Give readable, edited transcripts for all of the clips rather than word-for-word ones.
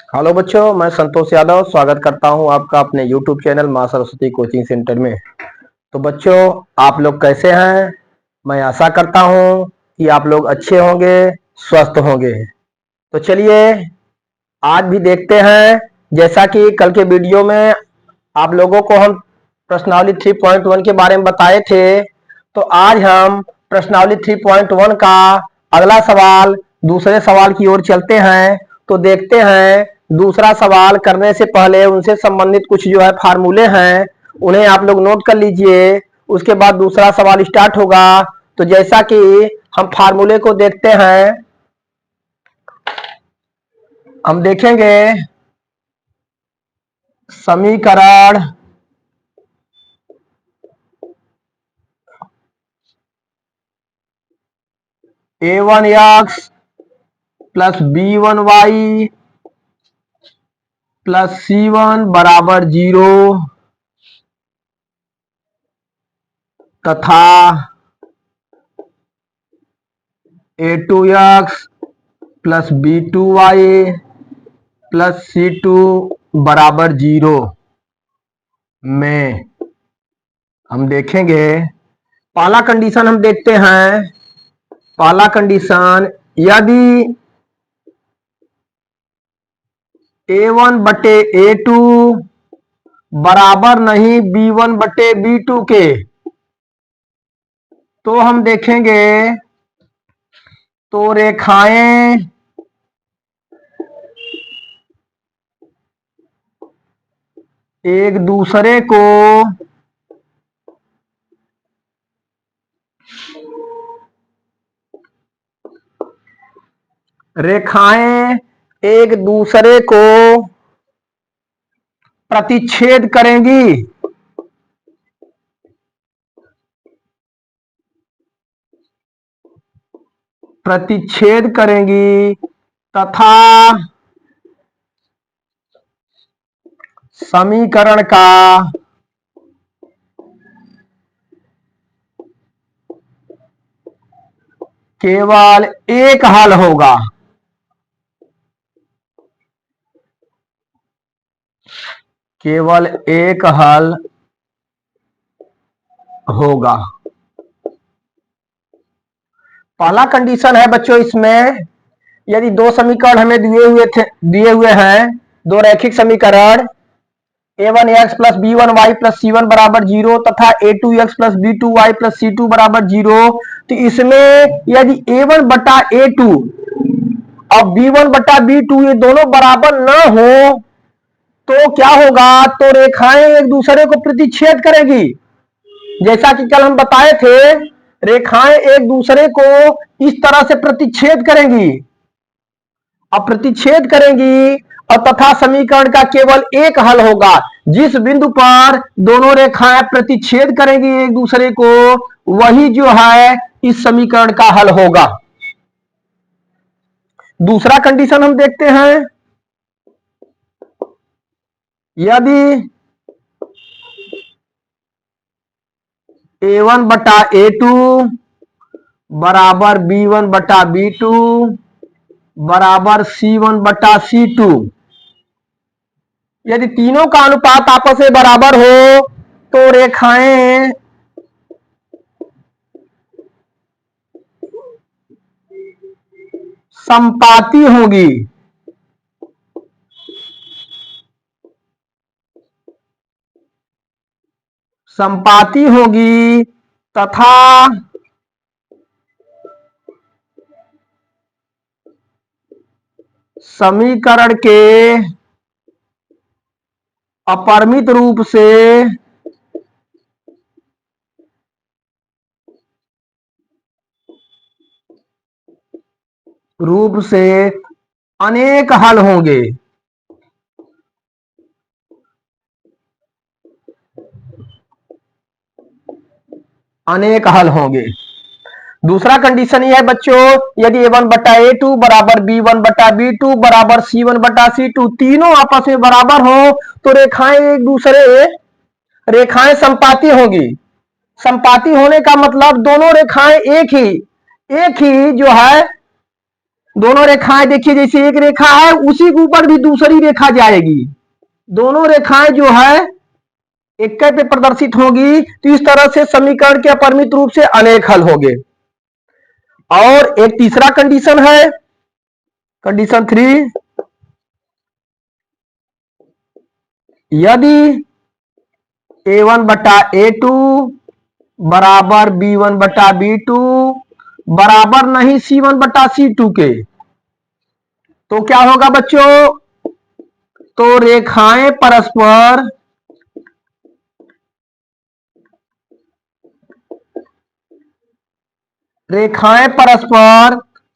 Hello बच्चों, मैं संतोष यादव स्वागत करता हूं आपका अपने YouTube चैनल मां सरस्वती कोचिंग सेंटर में। तो बच्चों, आप लोग कैसे हैं? मैं आशा करता हूं कि आप लोग अच्छे होंगे, स्वस्थ होंगे। तो चलिए आज भी देखते हैं। जैसा कि कल के वीडियो में आप लोगों को हम प्रश्नावली 3.1 के बारे में बताए थे, तो आज हम प्रश्नावली 3.1 का अगला सवाल, दूसरे सवाल की ओर चलते हैं। तो देखते हैं, दूसरा सवाल करने से पहले उनसे संबंधित कुछ जो है फार्मूले हैं, उन्हें आप लोग नोट कर लीजिए। उसके बाद दूसरा सवाल स्टार्ट होगा। तो जैसा कि हम फार्मूले को देखते हैं, हम देखेंगे समीकरण a1x plus b1y plus c1 बराबर 0 तथा a2x plus b2y plus c2 बराबर 0 में हम देखेंगे। पहला कंडीशन हम देखते हैं। पहला कंडीशन, यदि a1 बटे a2 बराबर नहीं b1 बटे b2 के, तो हम देखेंगे तो रेखाएं एक दूसरे को रेखाएं एक दूसरे को प्रतिच्छेद करेंगी। प्रतिच्छेद करेंगी तथा समीकरण का केवल एक हल होगा। केवल एक हल होगा। पहला कंडीशन है बच्चों, इसमें यदि दो समीकरण हमें दिए हुए हैं, दो रैखिक समीकरण a1x plus b1y plus c1 बराबर 0 तथा a2x plus b2y plus c2 बराबर 0। तो इसमें यदि a1 बटा a2 और b1 बटा b2 ये दोनों बराबर न हो तो क्या होगा? तो रेखाएं एक दूसरे को प्रतिच्छेद करेगी। जैसा कि कल हम बताए थे, रेखाएं एक दूसरे को इस तरह से प्रतिच्छेद करेंगी। अब प्रतिच्छेद करेंगी और तथा समीकरण का केवल एक हल होगा। जिस बिंदु पर दोनों रेखाएं प्रतिच्छेद करेंगी एक दूसरे को, वही जो है इस समीकरण का हल होगा। दूसरा कंडीशन हम देखते हैं, यदि a1 बटा a2 बराबर b1 बटा b2 बराबर c1 बटा c2, यदि तीनों का अनुपात आपस में बराबर हो तो रेखाएं समपाती होंगी। समपाती होगी तथा समीकरण के अपरिमित रूप से अनेक हल होंगे। अनेक हल होंगे। दूसरा कंडीशन यह है बच्चों, यदि a1 बटा a2 बराबर b1 बटा b2 बराबर c1 बटा c2 तीनों आपस में बराबर हो तो रेखाएं संपाती होगी। संपाती होने का मतलब दोनों रेखाएं एक ही जो है दोनों रेखाएं देखिए, जैसे एक रेखा है उसी के ऊपर भी दूसरी रेखा जाएगी, दोनों रेखाएं जो है एक पे प्रदर्शित होगी, तो इस तरह से समीकरण के अपरिमित रूप से अनेक हल होंगे। और एक तीसरा कंडीशन है, कंडीशन 3, यदि a1 बटा a2 बराबर b1 बटा b2 बराबर नहीं c1 बटा c2 के, तो क्या होगा बच्चों? तो रेखाएं परस्पर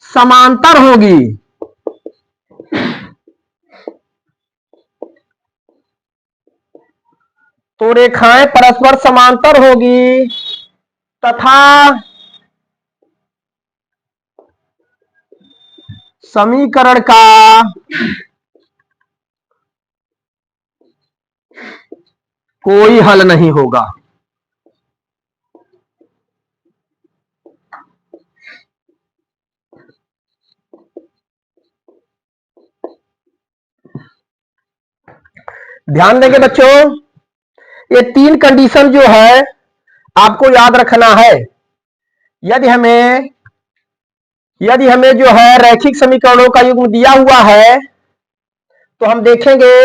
समांतर होगी। तो रेखाएं परस्पर समांतर होगी तथा समीकरण का कोई हल नहीं होगा। ध्यान देंगे बच्चों, ये 3 कंडीशन जो है आपको याद रखना है। यदि हमें जो है रैखिक समीकरणों का युग्म दिया हुआ है, तो हम देखेंगे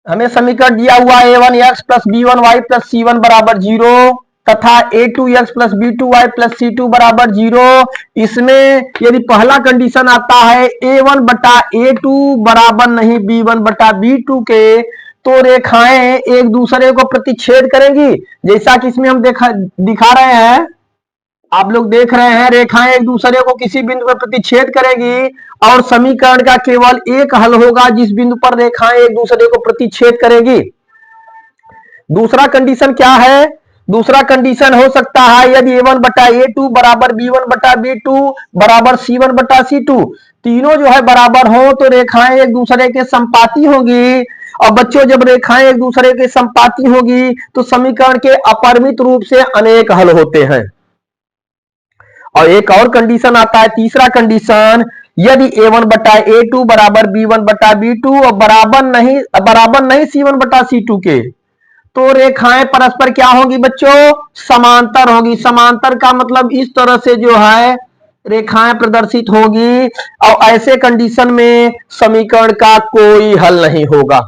हमें समीकरण दिया हुआ a1x plus b1y plus c1 बराबर 0 तथा a2x plus b2y plus c2 बराबर 0। इसमें यदि पहला कंडीशन आता है a1 बटा a2 बराबर नहीं b1 बटा b2 के, तो रेखाएं एक दूसरे को प्रतिच्छेद करेंगी। जैसा कि इसमें हम दिखा रहे हैं, आप लोग देख रहे हैं, रेखाएं एक दूसरे को किसी बिंदु पर प्रतिच्छेद करेगी और समीकरण का केवल एक हल होगा जिस बिंदु पर रेखाएं एक दूसरे को प्रतिच्छेद करेगी। दूसरा कंडीशन क्या है? दूसरा कंडीशन हो सकता है यदि a1 बटा a2 बराबर b1 बटा b2 बराबर c1 बटा c2, तीनों जो है बराबर हो तो रेखाएं एक दूसरे के संपाती होगी। और बच्चों, जब रेखाएं एक दूसरे के संपाती होगी तो समीकरण के अपरिमित रूप से अनेक हल होते हैं। और एक और कंडीशन आता है, तीसरा कंडीशन, यदि a1 बटा a2 बराबर b1 बटा b2 और बराबर नहीं c1 बटा c2 के, तो रेखाएं परस्पर क्या होगी बच्चों? समांतर होगी। समांतर का मतलब इस तरह से जो है रेखाएं प्रदर्शित होगी और ऐसे कंडीशन में समीकरण का कोई हल नहीं होगा।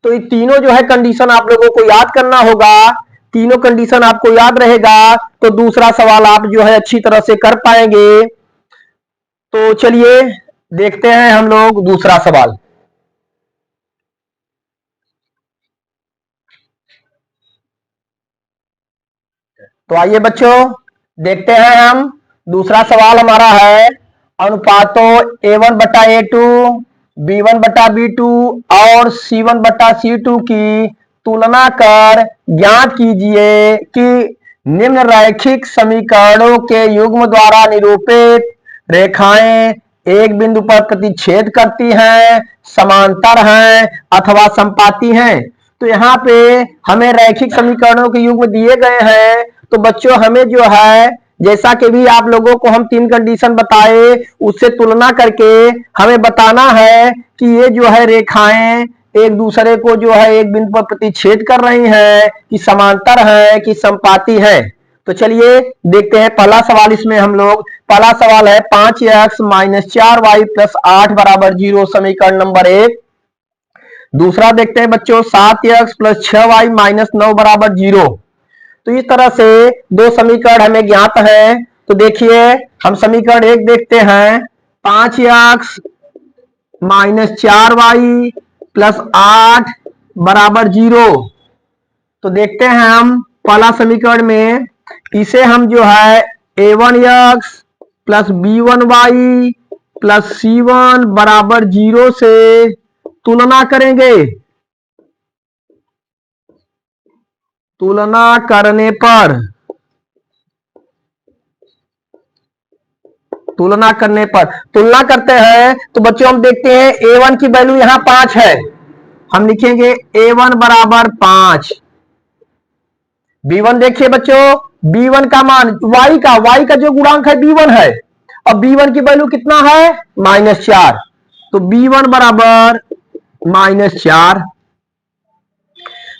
तो ये तीनों जो है कंडीशन आप लोगों को याद करना होगा। तीनों कंडीशन आपको याद रहेगा तो दूसरा सवाल आप जो है अच्छी तरह से कर पाएंगे। तो चलिए देखते हैं हम लोग दूसरा सवाल। तो आइए बच्चों देखते हैं हम। दूसरा सवाल हमारा है, अनुपातों a1 बटा a2, b1 बटा b2 और c1 बटा c2 की तुलना कर ज्ञात कीजिए कि निम्न रैखिक समीकरणों के युग्म द्वारा निरूपित रेखाएं एक बिंदु पर प्रतिच्छेद करती हैं, समांतर हैं अथवा संपाती हैं। तो यहाँ पे हमें रैखिक समीकरणों के युग्म दिए गए हैं। तो बच्चों हमें जो है, जैसा कि भी आप लोगों को हम 3 कंडीशन बताए उससे तुलना करके हमें बताना है कि ये जो है रेखाएं एक दूसरे को जो है एक बिंदु पर प्रतिच्छेद कर रही हैं, कि समांतर हैं कि संपाती हैं। तो चलिए देखते हैं पहला सवाल। इसमें हम लोग पहला सवाल है 5x माइनस 4y प्लस 8 बराबर 0, समीकरण नंबर 1। दूसरा देखते हैं बच्चों 7x प्लस 6y माइनस 9 बराबर 0। तो इस तरह से 2 समीकरण हमें ज्ञात है। तो देखिए हम समीकरण 1 देखते हैं, 5x माइनस 4y प्लस 8 बराबर 0। तो देखते हैं हम पहला समीकरण में, इसे हम जो है a1x plus b1y plus c1 बराबर 0 से तुलना करेंगे। तुलना करने पर तुलना करते हैं तो बच्चों हम देखते हैं a1 की वैल्यू यहां 5 है, हम लिखेंगे a1 बराबर 5। b1 देखिए बच्चों, b1 का मान y का जो गुणांक है b1 है और B1 की वैल्यू कितना है -4, तो B1 बराबर -4।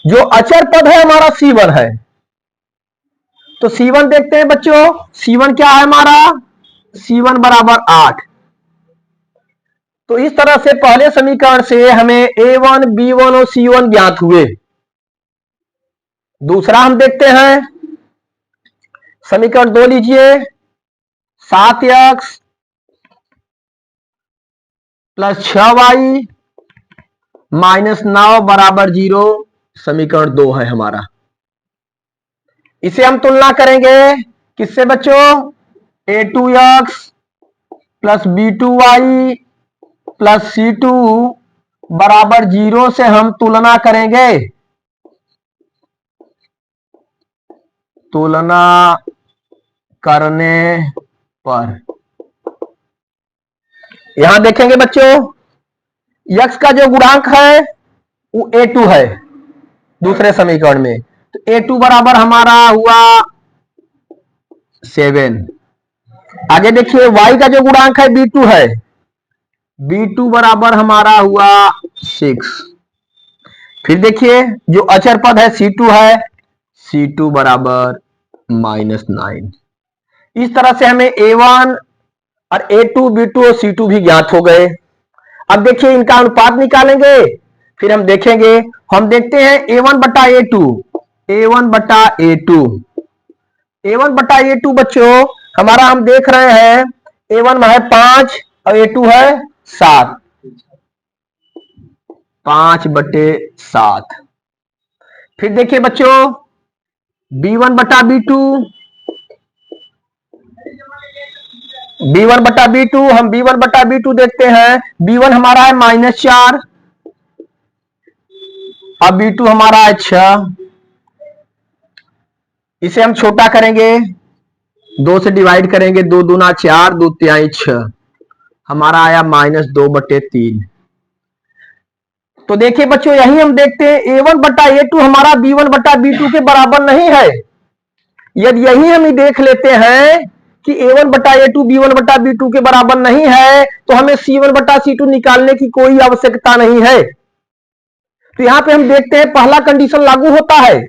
जो अचर पद है हमारा C1 है, तो C1 देखते हैं बच्चों। C1 क्या है हमारा, C1 बराबर 8। तो इस तरह से पहले समीकरण से हमें A1, B1 और C1 ज्ञात हुए। दूसरा हम देखते हैं, समीकरण 2 लीजिए, 7x + 6y - 9 बराबर 0, समीकरण 2 है हमारा। इसे हम तुलना करेंगे किससे बच्चों, A2x + B2y + C2 बराबर 0 से हम तुलना करेंगे। तुलना करने पर यहां देखेंगे बच्चों, x का जो गुणांक है वो A2 है दूसरे समीकरण में, तो A2 बराबर हमारा हुआ 7। आगे देखिए y का जो गुणांक है B2 है, B2 बराबर हमारा हुआ 6। फिर देखिए जो अचर पद है C2 है, C2 बराबर -9। इस तरह से हमें A1 और A2, B2 और C2 भी ज्ञात हो गए। अब देखिए इनका अनुपात निकालेंगे, फिर हम देखेंगे। हम देखते हैं A1 बटा A2, A1 बटा A2, A1 बटा A2 बच्चों हमारा हम देख रहे हैं, A1 है 5 और A2 है 7, 5/7। फिर देखिए बच्चों B1 बटा B2, B1 बटा B2, हम B1 बटा B2 देखते हैं। B1 हमारा है -4 और B2 हमारा है 6। इसे हम छोटा करेंगे, 2 से डिवाइड करेंगे, 2 दूना 4, 2 तिहाई 6, हमारा आया -2/3। तो देखिए बच्चों यही हम देखते हैं, A1 बटा A2 हमारा B1 बटा B2 के बराबर नहीं है। यदि यही हम देख लेते हैं कि A1 बटा A2 B1 बटा B2 के बराबर नहीं है, तो हमें C1 बटा C2 निकालने की कोई आवश्यकता नहीं है। तो यहां पे हम देखते हैं पहला कंडीशन लागू होता है।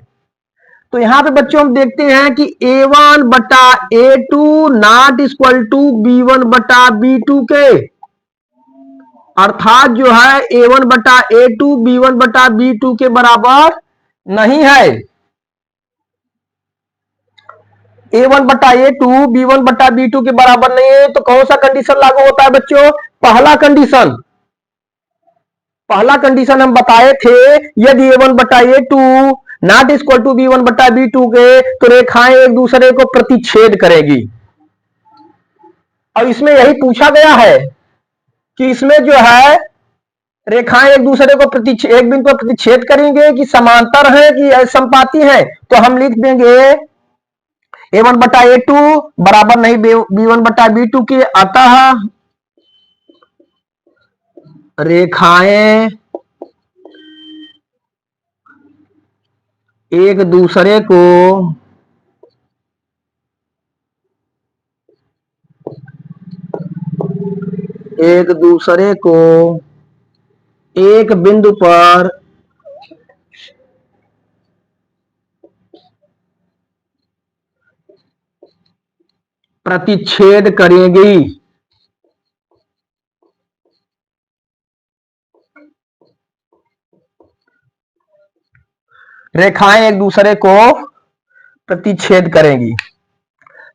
तो यहां पे बच्चों हम देखते हैं कि A1 बटा A2 not equal to B1 बटा B2 के, अर्थात जो है A1 बटा A2 B1 बटा B2 के बराबर नहीं है। A1 बटा A2 B1 बटा B2 के बराबर नहीं है, तो कौन सा कंडीशन लागू होता है बच्चों, पहला कंडीशन। पहला कंडीशन हम बताए थे, यदि A1 बटा A2 not equal to B1 बटा B2 के, तो रेखाएं एक दूसरे को प्रतिच्छेद करेगी। और इसमें यही पूछा गया है कि इसमें जो है रेखाएं एक दूसरे को एक बिंदु पर प्रतिच्छेद करेंगे कि समांतर है कि असंपाती है। तो हम लिख देंगे A1 बटा A2 बराबर नहीं B1 बटा B2 के, अतः रेखाएं एक दूसरे को एक बिंदु पर प्रतिच्छेद करेंगी। रेखाएं एक दूसरे को प्रतिच्छेद करेंगी।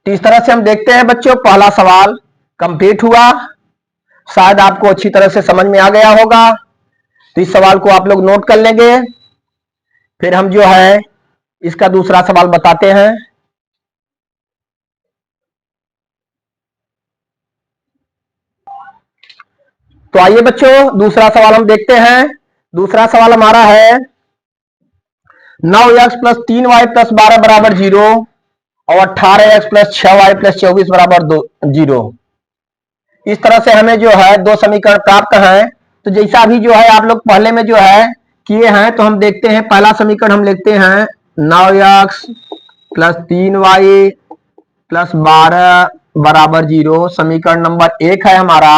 तो इस तरह से हम देखते हैं बच्चों पहला सवाल कंप्लीट हुआ। शायद आपको अच्छी तरह से समझ में आ गया होगा। तो इस सवाल को आप लोग नोट कर लेंगे, फिर हम जो है इसका दूसरा सवाल बताते हैं। तो आइए बच्चों दूसरा सवाल हम देखते हैं। दूसरा सवाल हमारा है 9x + 3y + 12 बराबर 0 और 18x + 6y + 24 बराबर 0। इस तरह से हमें जो है दो समीकरण प्राप्त हैं। तो जैसा भी जो है आप लोग पहले में जो है किए हैं, तो हम देखते हैं पहला समीकरण हम लिखते हैं 9x + 3y + 12 बराबर 0। समीकरण नंबर 1 है हमारा।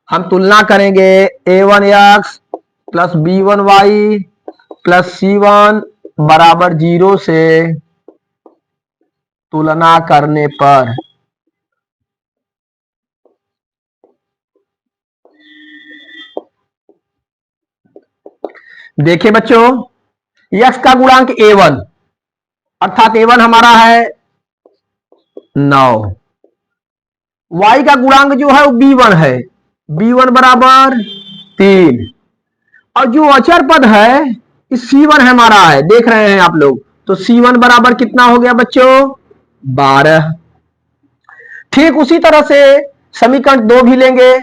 हम तुलना करेंगे a1x plus b1y plus c1 बराबर 0 से तुलना करने पर देखिए बच्चों, x का गुणांक a1 अर्थात a1 हमारा है 9। y का गुणांक जो है वो b1 है, b1 बराबर 3। और जो अचर पद है इस c1 हमारा है, देख रहे हैं आप लोग, तो c1 बराबर कितना हो गया बच्चों 12। ठीक उसी तरह से समीकरण 2 भी लेंगे,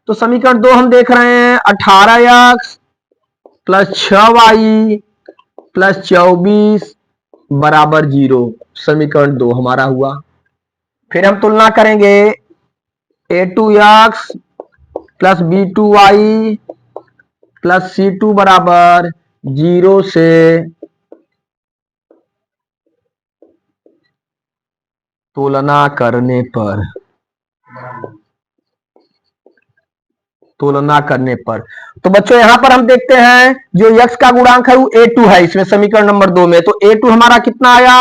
तो समीकरण 2 हम देख रहे हैं 18x प्लस 6y प्लस 24 बराबर 0। समीकरण 2 हमारा हुआ। फिर हम तुलना करेंगे a2x plus b2y plus c2 बराबर 0 से तुलना करने पर तो बच्चों यहां पर हम देखते हैं जो x का गुणांक है वो a2 है इसमें समीकरण नंबर 2 में, तो a2 हमारा कितना आया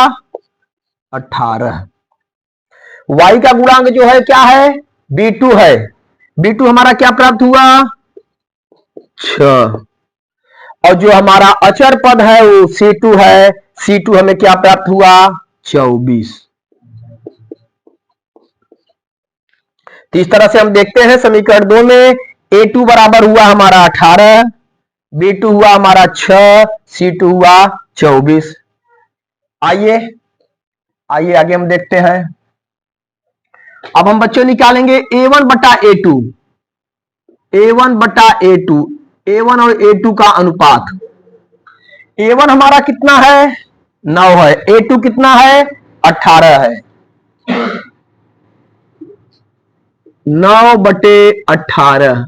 18। y का गुणांक जो है क्या है b2 है, b2 हमारा क्या प्राप्त हुआ 6। और जो हमारा अचर पद है वो c2 है, c2 हमें क्या प्राप्त हुआ 24। तो इस तरह से हम देखते हैं समीकरण 2 में a2 बराबर हुआ हमारा 18, b2 हुआ हमारा 6, c2 हुआ 24। आइए आगे हम देखते हैं। अब हम बच्चों निकालेंगे a1 बटा a2, a1 बटा a2, a1 और a2 का अनुपात। a1 हमारा कितना है 9 है, a2 कितना है 18 है। 9 बटे 18,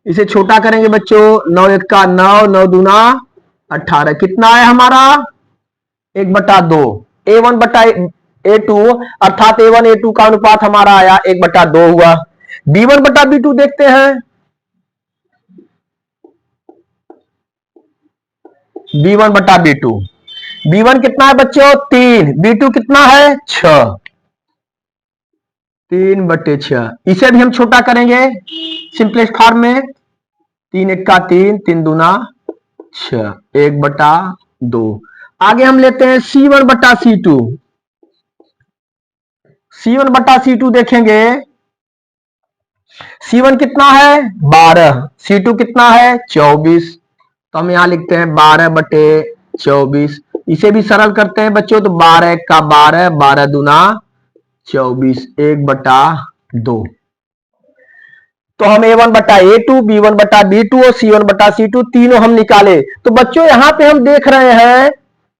इसे छोटा करेंगे बच्चों, 9 1 का 9, 9 दूना 18, कितना है हमारा 1/2। a1 बटा a2 अर्थात a1 a2 का अनुपात हमारा आया 1/2 हुआ। b1 बटा b2 देखते हैं, b1 बटा b2, b1 कितना है बच्चों 3, b2 कितना है 6, 3/6। इसे भी हम छोटा करेंगे सिंपलेस्ट फॉर्म में, 3 1 का 3, 3 दूना 6, 1/2। आगे हम लेते हैं c1 बटा c2, c1 बटा c2 देखेंगे, c1 कितना है 12, c2 कितना है 24, तो हम यहां लिखते हैं 12/24। इसे भी सरल करते हैं बच्चों, तो 12 1 का 12, 12 दूना 24, 1/2। तो हम a1 बटा a2, b1 बटा b2 और c1 बटा c2 तीनों हम निकाले। तो बच्चों यहां पे हम देख रहे हैं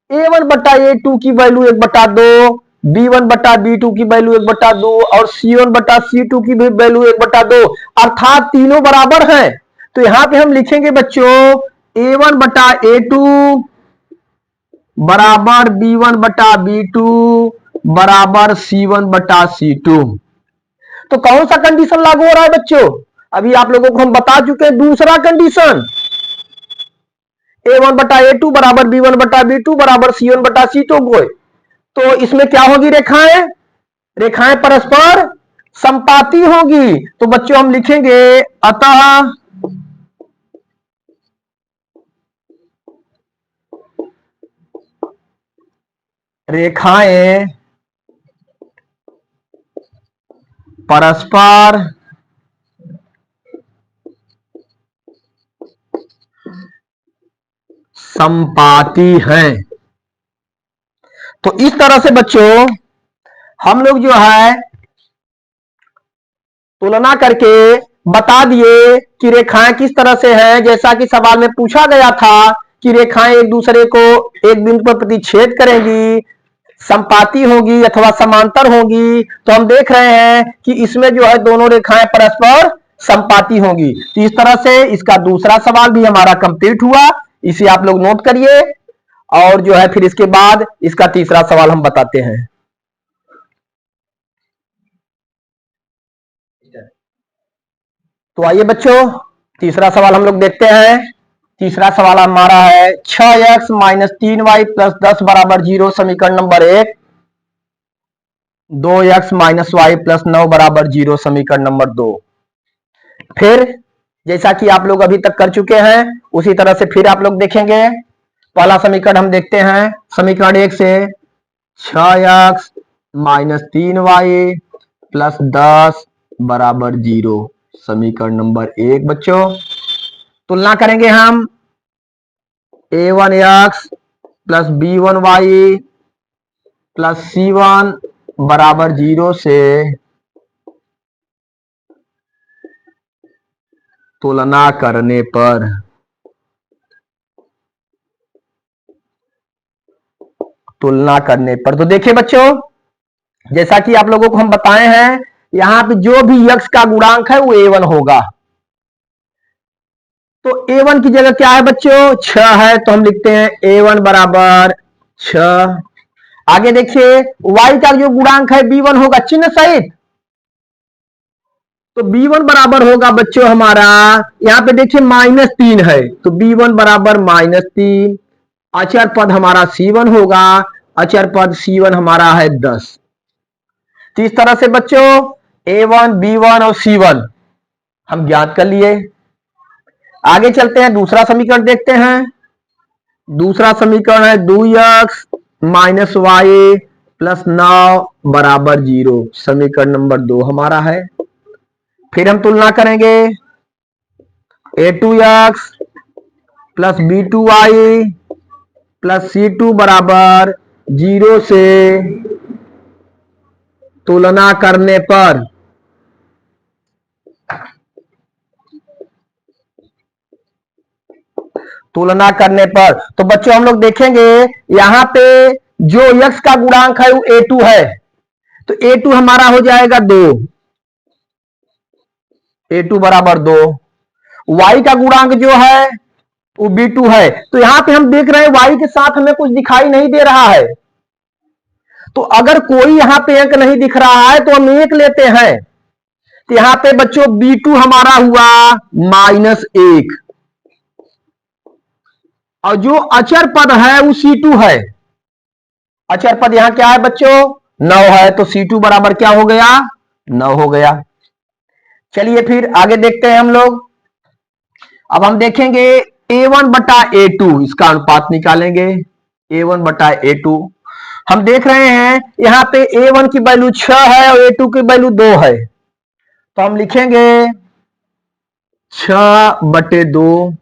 a1 बटा a2 की वैल्यू 1/2, b1 बटा b2 की वैल्यू 1/2 और c1 बटा c2 की भी वैल्यू 1/2, अर्थात तीनों बराबर हैं। तो यहां पे हम लिखेंगे बच्चों a1 बटा a2 बराबर b1 बटा b2 बराबर c1 बटा c2। तो कौन सा कंडीशन लागू हो रहा है बच्चों, अभी आप लोगों को हम बता चुके हैं दूसरा कंडीशन, a1 बटा a2 बराबर b1 बटा b2 बराबर c1 बटा c2 को। तो इसमें क्या होगी रेखाएं, रेखाएं परस्पर संपाती होगी। तो बच्चों हम लिखेंगे अतः रेखाएं परस्पर संपाती हैं। तो इस तरह से बच्चों हम लोग जो है तुलना करके बता दिए कि रेखाएं किस तरह से हैं, जैसा कि सवाल में पूछा गया था कि रेखाएं एक दूसरे को एक बिंदु पर प्रतिच्छेद करेंगी, संपाती होगी अथवा समांतर होगी। तो हम देख रहे हैं कि इसमें जो है दोनों रेखाएं परस्पर संपाती होगी। तो इस तरह से इसका दूसरा सवाल भी हमारा कंप्लीट हुआ, इसे आप लोग नोट करिए, और जो है फिर इसके बाद इसका तीसरा सवाल हम बताते हैं। तो आइए बच्चों तीसरा सवाल हम लोग देखते हैं। तीसरा सवाल हमारा है 6x माइनस 3y प्लस 10 बराबर 0 समीकरण number 1, 2x minus Y plus 9 बराबर 0 समीकरण नंबर 2। फिर जैसा कि आप लोग अभी तक कर चुके हैं उसी तरह से फिर आप लोग देखेंगे। पहला समीकरण हम देखते हैं समीकरण 1 से 6x माइनस 3y प्लस 10 बराबर 0 समीकरण नंबर 1। बच्चों तुलना करेंगे हम a1x plus b1y plus c1 बराबर 0 से तुलना करने पर तो देखिए बच्चों जैसा कि आप लोगों को हम बताए हैं यहां पे जो भी x का गुणांक है वो a1 होगा। तो a1 की जगह क्या है बच्चों 6 है तो हम लिखते हैं a1 बराबर 6। आगे देखिए y का जो गुणांक है b1 होगा चिन्ह सहित, तो b1 बराबर होगा बच्चों हमारा यहां पे देखिए -3 है तो b1 बराबर -3। अचर पद हमारा c1 होगा, अचर पद c1 हमारा है 10। तो इस तरह से बच्चों a1 b1 और c1 हम ज्ञात कर लिए। आगे चलते हैं दूसरा समीकरण देखते हैं। दूसरा समीकरण है 2x माइनस वाई प्लस 9 बराबर 0 समीकरण नंबर 2 हमारा है। फिर हम तुलना करेंगे a2x plus b2y plus c2 बराबर 0 से तुलना करने पर तो बच्चों हम लोग देखेंगे यहां पे जो x का गुणांक है वो a2 है तो a2 हमारा हो जाएगा 2, a2 बराबर 2। y का गुणांक जो है वो b2 है तो यहां पे हम देख रहे हैं y के साथ हमें कुछ दिखाई नहीं दे रहा है। तो अगर कोई यहां पे अंक नहीं दिख रहा है तो हम 1 लेते हैं। तो यहां पे बच्चों b2 हमारा हुआ -1 और जो अचर पद है वो c2 है। अचर पद यहां क्या है बच्चों 9 है तो c2 बराबर क्या हो गया 9 हो गया। चलिए फिर आगे देखते हैं हम लोग। अब हम देखेंगे a1 बटा a2 इसका अनुपात निकालेंगे a1 बटा a2। हम देख रहे हैं यहां पे a1 की वैल्यू 6 है और a2 की वैल्यू 2 है तो हम लिखेंगे 6/2।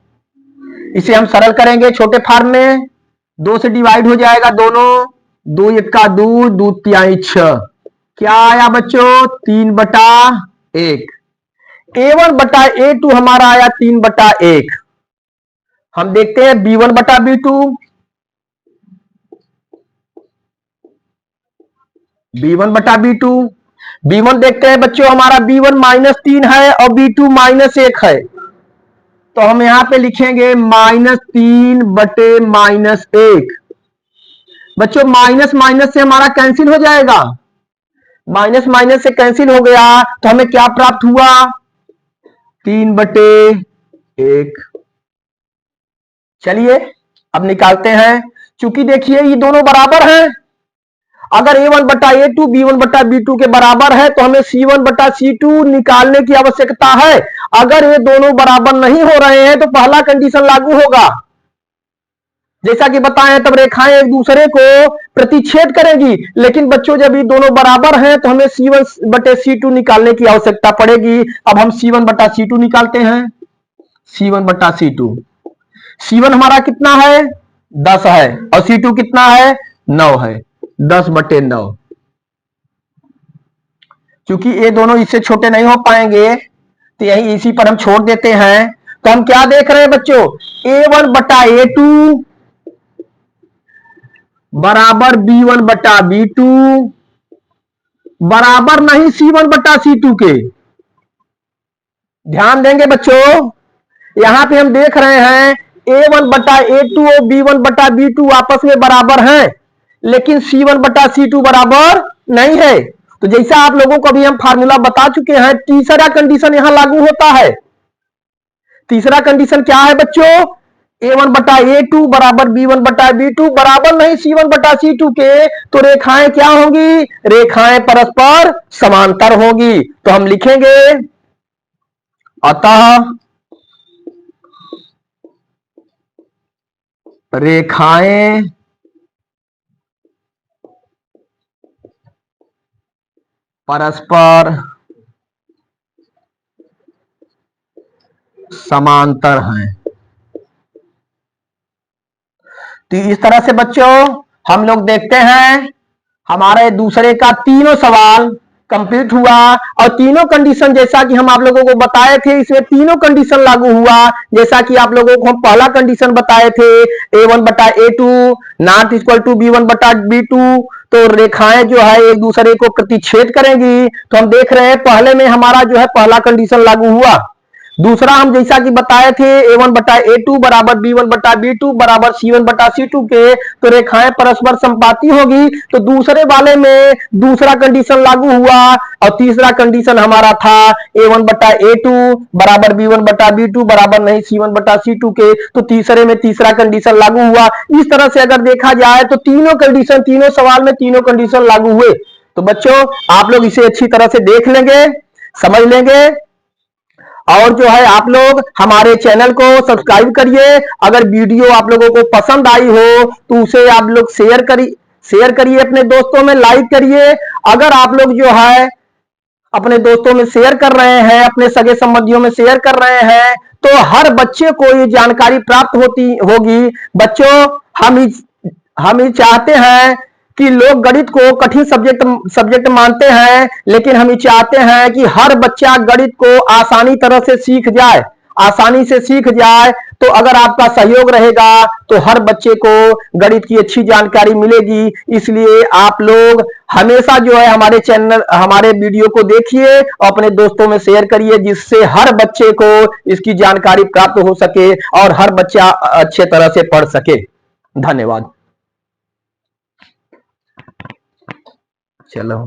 इसे हम सरल करेंगे छोटे फॉर्म में 2 से डिवाइड हो जाएगा दोनों, 2 1 का 2, 2 तिहाई 6, क्या आया बच्चों 3/1। a1 बटा a2 हमारा आया 3/1। हम देखते हैं b1 बटा b2। b1 बटा b2 b1 देखते हैं बच्चों हमारा b1 -3 है और b2 -1 है तो हम यहां पे लिखेंगे -3/-1। बच्चों माइनस माइनस से हमारा कैंसिल हो जाएगा, माइनस माइनस से कैंसिल हो गया तो हमें क्या प्राप्त हुआ 3/1। चलिए अब निकालते हैं। चूंकि देखिए ये दोनों बराबर हैं, अगर a1 बटा a2 b1 बटा b2 के बराबर है तो हमें c1 बटा c2 निकालने की आवश्यकता है। अगर ये दोनों बराबर नहीं हो रहे हैं तो पहला कंडीशन लागू होगा, जैसा कि बताएं तब रेखाएं एक दूसरे को प्रतिच्छेद करेंगी। लेकिन बच्चों जब ये दोनों बराबर हैं तो हमें c1 बटे c2 निकालने की आवश्यकता पड़ेगी। अब हम c1 बटा c2 निकालते हैं। c1 बटा c2, c1 हमारा कितना है 10 है और c2 कितना है 9 है, 10/9। क्योंकि ये दोनों इससे छोटे नहीं हो पाएंगे तो यही इसी पर हम छोड़ देते हैं। तो हम क्या देख रहे हैं बच्चों a1 बटा a2 बराबर b1 बटा b2 बराबर नहीं c1 बटा c2 के। ध्यान देंगे बच्चों यहां पे हम देख रहे हैं a1 बटा a2 और b1 बटा b2 आपस में बराबर हैं लेकिन c1 बटा c2 बराबर नहीं है। तो जैसा आप लोगों को अभी हम फार्मूला बता चुके हैं, तीसरा कंडीशन यहां लागू होता है। तीसरा कंडीशन क्या है बच्चों? A1/A2 बराबर B1/B2 बराबर नहीं C1/C2 के, तो रेखाएं क्या होंगी? रेखाएं परस्पर समांतर होगी। तो हम लिखेंगे अतः रेखाएं परस्पर समांतर हैं। तो इस तरह से बच्चों हम लोग देखते हैं हमारे दूसरे का तीनों सवाल कंप्लीट हुआ, और तीनों कंडीशन जैसा कि हम आप लोगों को बताए थे, इसमें तीनों कंडीशन लागू हुआ। जैसा कि आप लोगों को हम पहला कंडीशन बताए थे, A1/A2 not equal to B1/B2, तो रेखाएं जो है एक दूसरे को प्रतिच्छेद करेंगी। तो हम देख रहे हैं पहले में हमारा जो है पहला कंडीशन लागू हुआ। दूसरा हम जैसा कि बताए थे A1/A2 बराबर B1/B2 बराबर C1/C2 के, तो रेखाएं परस्पर संपाती होगी। तो दूसरे वाले में दूसरा कंडीशन लागू हुआ, और तीसरा कंडीशन हमारा था A1/A2 बराबर B1/B2 बराबर नहीं C1/C2 के, तो तीसरे में तीसरा कंडीशन लागू हुआ। इस तरह से अगर देखा जाए तो तीनों कंडीशन, तीनों सवाल में तीनों कंडीशन लागू हुए। तो बच्चों आप लोग इसे अच्छी तरह से देख लेंगे, समझ लेंगे, और जो है आप लोग हमारे चैनल को सब्सक्राइब करिए। अगर वीडियो आप लोगों को पसंद आई हो तो उसे आप लोग शेयर करिए अपने दोस्तों में, लाइक करिए। अगर आप लोग जो है अपने दोस्तों में शेयर कर रहे हैं, अपने सगे संबंधियों में शेयर कर रहे हैं, तो हर बच्चे को ये जानकारी प्राप्त होती होगी। बच्चों हम ही चाहते हैं कि लोग गणित को कठिन सब्जेक्ट मानते हैं, लेकिन हम ये चाहते हैं कि हर बच्चा गणित को आसानी तरह से सीख जाए, आसानी से सीख जाए। तो अगर आपका सहयोग रहेगा तो हर बच्चे को गणित की अच्छी जानकारी मिलेगी। इसलिए आप लोग हमेशा जो है हमारे चैनल, हमारे वीडियो को देखिए और अपने दोस्तों में शेयर करिए, जिससे हर बच्चे को इसकी जानकारी प्राप्त हो सके और हर बच्चा अच्छे तरह से पढ़ सके। धन्यवाद। चलो।